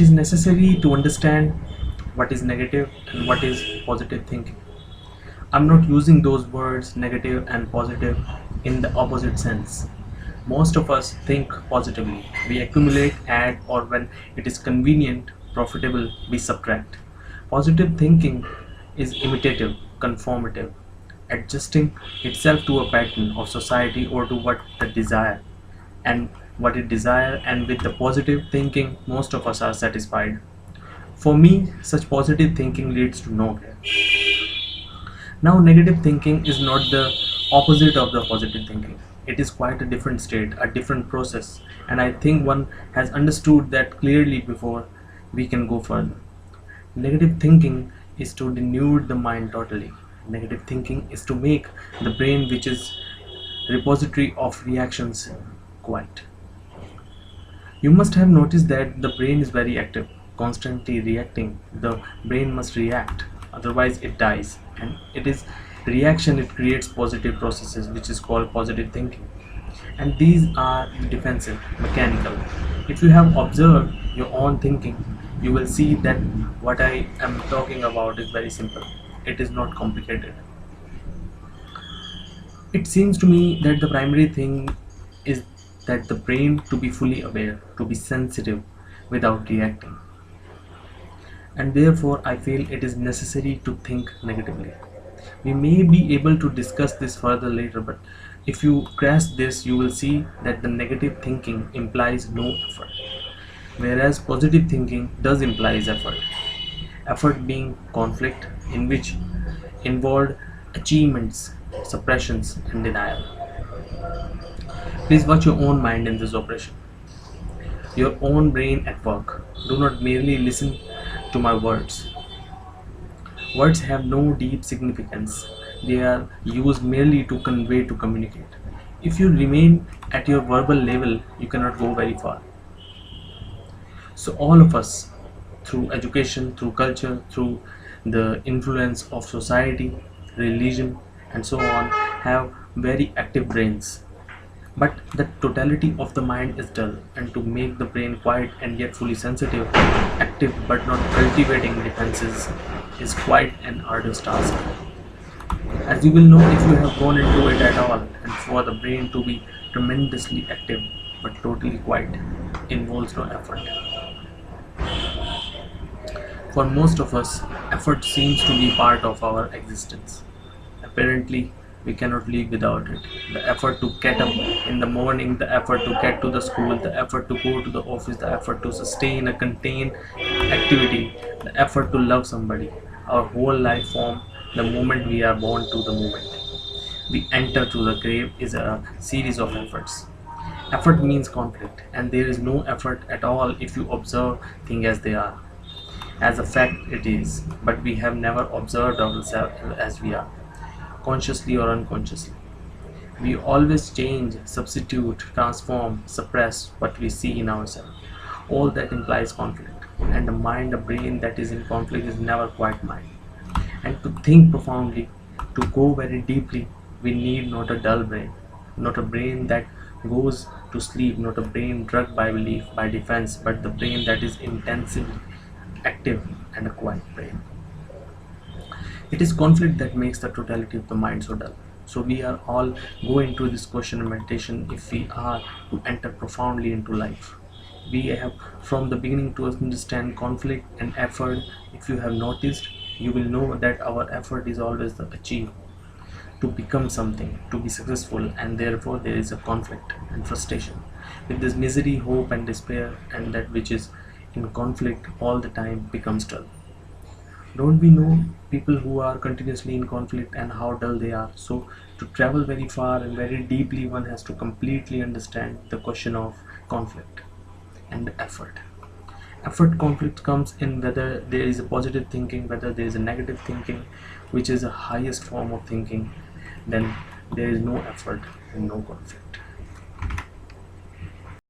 It is necessary to understand what is negative and what is positive thinking. I'm not using those words negative and positive in the opposite sense. Most of us think positively. We accumulate, add, or when it is convenient, profitable, we subtract. Positive thinking is imitative, conformative, adjusting itself to a pattern of society or to what the desire and what it desire, and with the positive thinking most of us are satisfied. For me, such positive thinking leads to nowhere. Now, negative thinking is not the opposite of the positive thinking. It is quite a different state, a different process, and I think one has understood that clearly before we can go further. Negative thinking is to denude the mind totally. Negative thinking is to make the brain, which is repository of reactions, quiet. You must have noticed that the brain is very active, constantly reacting. The brain must react, otherwise it dies. And it is reaction, it creates positive processes, which is called positive thinking. And these are defensive, mechanical. If you have observed your own thinking, you will see that what I am talking about is very simple. It is not complicated. It seems to me that the primary thing is that the brain to be fully aware, to be sensitive without reacting. And therefore, I feel it is necessary to think negatively. We may be able to discuss this further later, but if you grasp this, you will see that the negative thinking implies no effort, whereas positive thinking does implies effort. Effort being conflict in which involved achievements, suppressions, and denial. Please watch your own mind in this operation, your own brain at work. Do not merely listen to my words. Words have no deep significance. They are used merely to convey, to communicate. If you remain at your verbal level, you cannot go very far. So all of us, through education, through culture, through the influence of society, religion, and so on, have very active brains. But the totality of the mind is dull, and to make the brain quiet and yet fully sensitive, active but not cultivating defenses, is quite an arduous task. As you will know if you have gone into it at all, and for the brain to be tremendously active but totally quiet involves no effort. For most of us, effort seems to be part of our existence. Apparently, we cannot live without it. The effort to get up in the morning, the effort to get to the school, the effort to go to the office, the effort to sustain a contained activity, the effort to love somebody. Our whole life form, the moment we are born to the moment we enter to the grave, is a series of efforts. Effort means conflict, and there is no effort at all if you observe things as they are. As a fact, it is, but we have never observed ourselves as we are, consciously or unconsciously. We always change, substitute, transform, suppress what we see in ourselves. All that implies conflict, and a mind, a brain that is in conflict is never quite mind. And to think profoundly, to go very deeply, we need not a dull brain, not a brain that goes to sleep, not a brain drugged by belief, by defense, but the brain that is intensively active and a quiet brain. It is conflict that makes the totality of the mind so dull. So we are all going to this question of meditation if we are to enter profoundly into life. We have from the beginning to understand conflict and effort. If you have noticed, you will know that our effort is always the achieve, to become something, to be successful, and therefore there is a conflict and frustration with this misery, hope, and despair, and that which is in conflict all the time becomes dull. Don't we know people who are continuously in conflict and how dull they are? So to travel very far and very deeply, one has to completely understand the question of conflict and effort. Effort conflict comes in whether there is a positive thinking, whether there is a negative thinking, which is the highest form of thinking. Then there is no effort and no conflict.